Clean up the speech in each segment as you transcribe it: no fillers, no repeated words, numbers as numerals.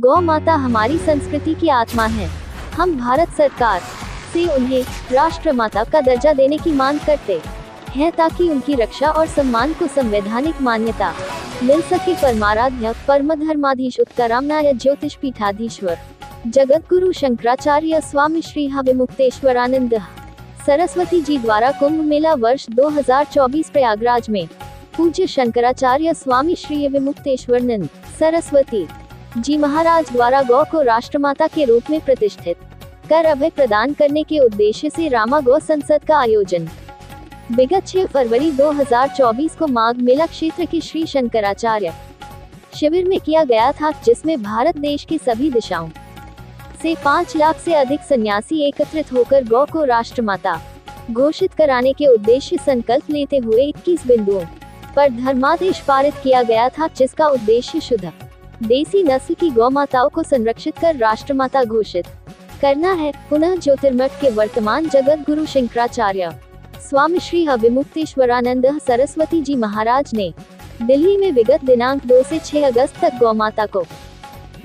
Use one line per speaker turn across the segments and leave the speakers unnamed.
गौ माता हमारी संस्कृति की आत्मा है। हम भारत सरकार से उन्हें राष्ट्र माता का दर्जा देने की मांग करते हैं ताकि उनकी रक्षा और सम्मान को संवैधानिक मान्यता मिल सके। परमाराध्य परमधर्माधीश उत्तरामनाय ज्योतिष पीठाधीश्वर जगत गुरु शंकराचार्य स्वामी श्री विमुक्तेश्वरानंद सरस्वती जी द्वारा कुंभ मेला वर्ष 2024 प्रयागराज में पूज्य शंकराचार्य स्वामी श्री विमुक्तेश्वरानंद सरस्वती जी महाराज द्वारा गौ को राष्ट्रमाता के रूप में प्रतिष्ठित कर अभय प्रदान करने के उद्देश्य से रामा गौ संसद का आयोजन विगत 6 फरवरी 2024 को माघ मेला क्षेत्र के श्री शंकराचार्य शिविर में किया गया था, जिसमें भारत देश की सभी दिशाओं से 5 लाख से अधिक सन्यासी एकत्रित होकर गौ को राष्ट्रमाता घोषित कराने के उद्देश्य संकल्प लेते हुए 21 बिंदुओं पर धर्मादेश पारित किया गया था, जिसका उद्देश्य शुद्ध देसी नस्ल की गौ माताओं को संरक्षित कर राष्ट्रमाता घोषित करना है। पुनः ज्योतिर्मठ के वर्तमान जगत गुरु शंकराचार्य स्वामी श्री विमुक्तेश्वरानंद सरस्वती जी महाराज ने दिल्ली में विगत दिनांक 2 से 6 अगस्त तक गौ माता को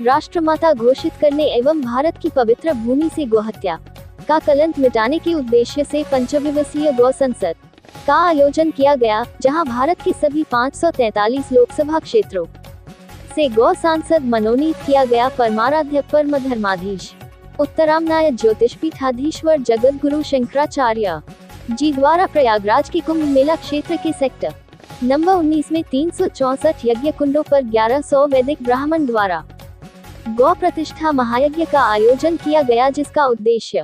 राष्ट्रमाता घोषित करने एवं भारत की पवित्र भूमि से गौहत्या का कलंक मिटाने के उद्देश्य से पंचदिवसीय गौ संसद का आयोजन किया गया, जहां भारत के सभी 543 लोकसभा क्षेत्रों से गौ सांसद मनोनीत किया गया। परमाराध्य परमधर्माधीश उत्तरामनाय ज्योतिष पीठाधीश्वर जगत गुरु शंकराचार्य जी द्वारा प्रयागराज के कुंभ मेला क्षेत्र के सेक्टर नंबर 19 में 364 यज्ञ कुंडों पर 1100 वैदिक ब्राह्मण द्वारा गौ प्रतिष्ठा महायज्ञ का आयोजन किया गया, जिसका उद्देश्य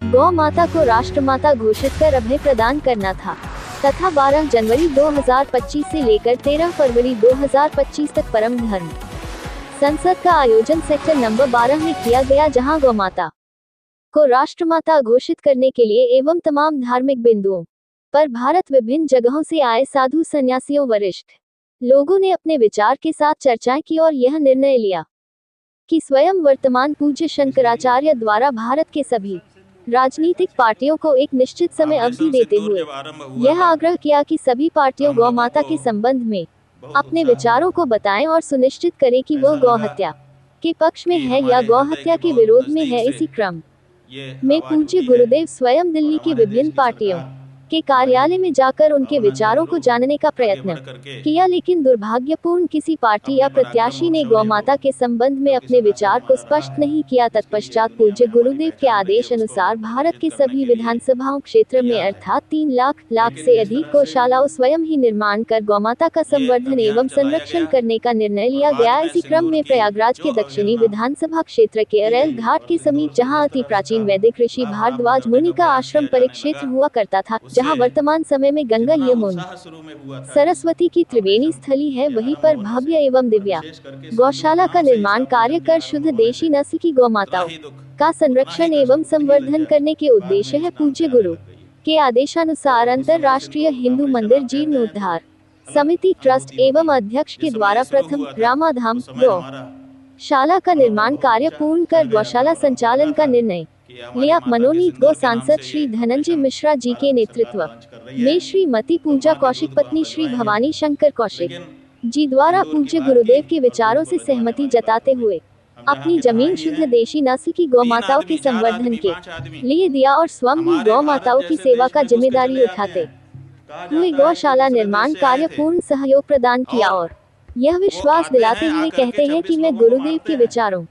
गौ माता को राष्ट्रमाता घोषित कर अभय प्रदान करना था तथा 12 जनवरी 2025 से लेकर 13 फरवरी 2025 तक परम धर्म संसद का आयोजन सेक्टर नंबर 12 में किया गया, जहां गौ माता को राष्ट्रमाता घोषित करने के लिए एवं तमाम धार्मिक बिंदुओं पर भारत विभिन्न जगहों से आए साधु सन्यासियों वरिष्ठ लोगों ने अपने विचार के साथ चर्चाएं की और यह निर्णय लिया कि स्वयं वर्तमान पूज्य शंकराचार्य द्वारा भारत के सभी राजनीतिक पार्टियों को एक निश्चित समय अवधि देते हुए यह आग्रह किया कि सभी पार्टियों गौ माता के संबंध में अपने विचारों को बताएं और सुनिश्चित करें कि वह गौ हत्या के पक्ष में है या गौ हत्या के विरोध में है। इसी क्रम में पूज्य गुरुदेव स्वयं दिल्ली की विभिन्न पार्टियों के कार्यालय में जाकर उनके विचारों को जानने का प्रयत्न किया, लेकिन दुर्भाग्यपूर्ण किसी पार्टी या प्रत्याशी ने गौ माता के संबंध में अपने विचार को स्पष्ट नहीं किया। तत्पश्चात पूज्य गुरुदेव के आदेश अनुसार भारत के सभी विधानसभाओं क्षेत्र में अर्थात 3 लाख से अधिक गौशालाओं स्वयं ही निर्माण कर गौ माता का संवर्धन एवं संरक्षण करने का निर्णय लिया गया। इसी क्रम में प्रयागराज के दक्षिणी विधानसभा क्षेत्र के अरेल घाट के समीप, जहाँ अति प्राचीन वैदिक ऋषि भारद्वाज मुनि का आश्रम परिक्षेत्र हुआ करता था, जहां वर्तमान समय में गंगा यमुना सरस्वती की त्रिवेणी स्थली है, वहीं पर भव्य एवं दिव्या गौशाला का निर्माण कार्य कर शुद्ध देशी नस्ल की गौ माताओं का संरक्षण एवं संवर्धन करने के उद्देश्य है। पूज्य गुरु के आदेशानुसार अंतरराष्ट्रीय हिंदू मंदिर जीर्णोद्धार समिति ट्रस्ट एवं अध्यक्ष के द्वारा प्रथम रामाधाम गौ शाला का निर्माण कार्य पूर्ण कर गौशाला संचालन का निर्णय लिया। मनोनीत गौ सांसद श्री धनंजय मिश्रा जी के नेतृत्व में श्रीमती पूजा कौशिक पत्नी श्री भवानी शंकर कौशिक जी द्वारा पूज्य गुरुदेव के विचारों से सहमति जताते हुए अपनी जमीन शुद्ध देशी नस्ल की गौ माताओं के संवर्धन के लिए दिया और स्वयं ही गौ माताओं की सेवा का जिम्मेदारी उठाते हुए गौशाला निर्माण कार्य पूर्ण सहयोग प्रदान किया और यह विश्वास दिलाते हुए कहते हैं कि मैं गुरुदेव के विचारों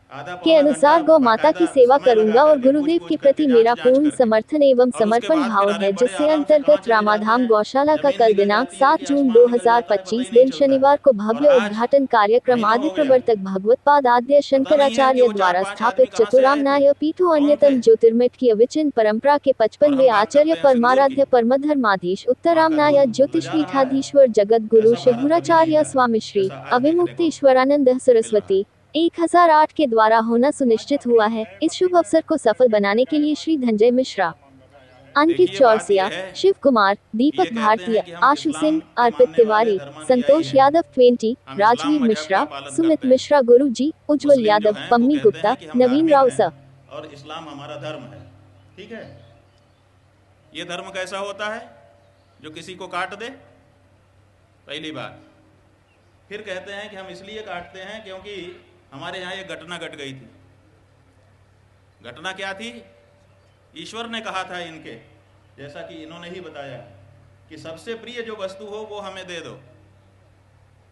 के अनुसार गौ माता की सेवा करूंगा और गुरुदेव के प्रति मेरा पूर्ण समर्थन एवं समर्पण भाव है, जिससे अंतर्गत रामाधाम गौशाला का कल दिनांक 7 जून 2025 दिन शनिवार को भव्य उद्घाटन कार्यक्रम आदि प्रवर्तक भगवत्पाद आद्य शंकराचार्य द्वारा स्थापित चतुरामनाय पीठों अन्यतम ज्योतिर्मठ की अविचिन्न परंपरा के 55वें आचार्य परमाराध्य परमधर्माधीश उत्तरामनाय ज्योतिष पीठाधीश्वर जगत गुरु शंकराचार्य स्वामी श्री विमुक्तेश्वरानंद सरस्वती 1008 के द्वारा होना सुनिश्चित हुआ है। इस शुभ अवसर को सफल बनाने के लिए श्री धनंजय मिश्रा, अंकित चौरसिया, शिव कुमार, दीपक भारतीय, आशु सिंह, अर्पित तिवारी, संतोष यादव 20, राजवीर मिश्रा, सुमित मिश्रा, गुरु जी, उज्जवल यादव, पम्मी गुप्ता, नवीन राव सर।
और इस्लाम हमारा धर्म है, ठीक है। ये धर्म कैसा होता है? जो किसी को काट दे, पहली बात। फिर कहते हैं कि हम इसलिए काटते हैं क्योंकि हमारे यहाँ एक घटना घट गई थी। घटना क्या थी? ईश्वर ने कहा था इनके, जैसा कि इन्होंने ही बताया कि सबसे प्रिय जो वस्तु हो वो हमें दे दो।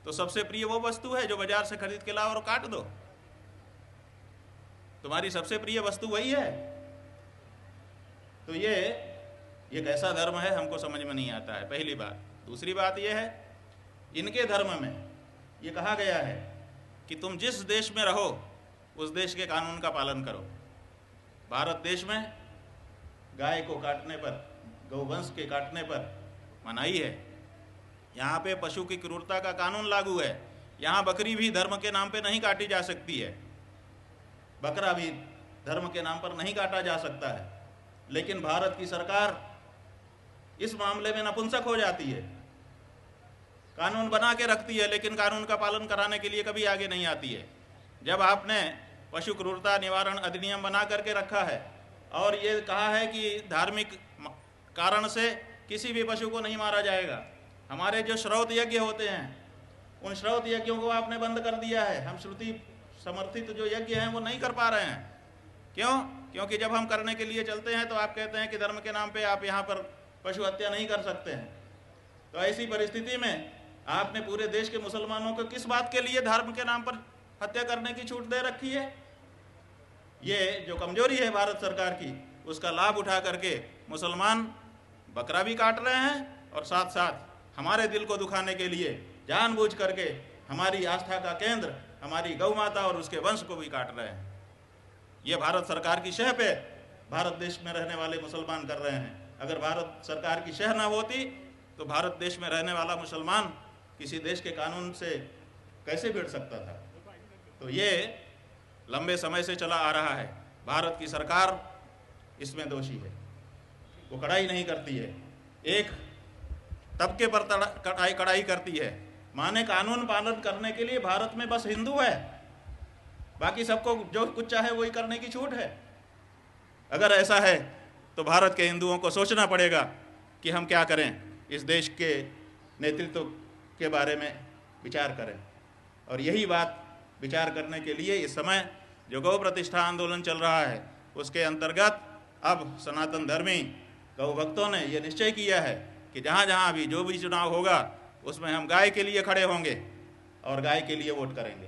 तो सबसे प्रिय वो वस्तु है जो बाजार से खरीद के लाओ और काट दो। तुम्हारी सबसे प्रिय वस्तु वही है। तो ये कैसा धर्म है हमको समझ में नहीं आता है, पहली बात। दूसरी बात ये है, इनके धर्म में ये कहा गया है कि तुम जिस देश में रहो उस देश के कानून का पालन करो। भारत देश में गाय को काटने पर, गौवंश के काटने पर मनाही है। यहाँ पे पशु की क्रूरता का कानून लागू है। यहाँ बकरी भी धर्म के नाम पे नहीं काटी जा सकती है, बकरा भी धर्म के नाम पर नहीं काटा जा सकता है। लेकिन भारत की सरकार इस मामले में नपुंसक हो जाती है, कानून बना के रखती है लेकिन कानून का पालन कराने के लिए कभी आगे नहीं आती है। जब आपने पशु क्रूरता निवारण अधिनियम बना करके रखा है और ये कहा है कि धार्मिक कारण से किसी भी पशु को नहीं मारा जाएगा, हमारे जो श्रौत यज्ञ होते हैं उन श्रौत यज्ञों को आपने बंद कर दिया है। हम श्रुति समर्थित जो यज्ञ हैं वो नहीं कर पा रहे हैं। क्यों? क्योंकि जब हम करने के लिए चलते हैं तो आप कहते हैं कि धर्म के नाम पे आप यहाँ पर पशु हत्या नहीं कर सकते हैं। तो ऐसी परिस्थिति में आपने पूरे देश के मुसलमानों को किस बात के लिए धर्म के नाम पर हत्या करने की छूट दे रखी है? ये जो कमजोरी है भारत सरकार की, उसका लाभ उठा करके मुसलमान बकरा भी काट रहे हैं और साथ साथ हमारे दिल को दुखाने के लिए जानबूझ करके हमारी आस्था का केंद्र, हमारी गौ माता और उसके वंश को भी काट रहे हैं। ये भारत सरकार की शह पे भारत देश में रहने वाले मुसलमान कर रहे हैं। अगर भारत सरकार की शह ना होती तो भारत देश में रहने वाला मुसलमान किसी देश के कानून से कैसे भिड़ सकता था? तो ये लंबे समय से चला आ रहा है। भारत की सरकार इसमें दोषी है, वो कड़ाई नहीं करती है, एक तबके पर कड़ाई करती है। माने कानून पालन करने के लिए भारत में बस हिंदू है, बाकी सबको जो कुछ चाहे वही करने की छूट है। अगर ऐसा है तो भारत के हिंदुओं को सोचना पड़ेगा कि हम क्या करें, इस देश के नेतृत्व के बारे में विचार करें। और यही बात विचार करने के लिए इस समय जो गौ प्रतिष्ठा आंदोलन चल रहा है उसके अंतर्गत अब सनातन धर्मी गौ भक्तों ने ये निश्चय किया है कि जहाँ जहाँ भी जो भी चुनाव होगा उसमें हम गाय के लिए खड़े होंगे और गाय के लिए वोट करेंगे।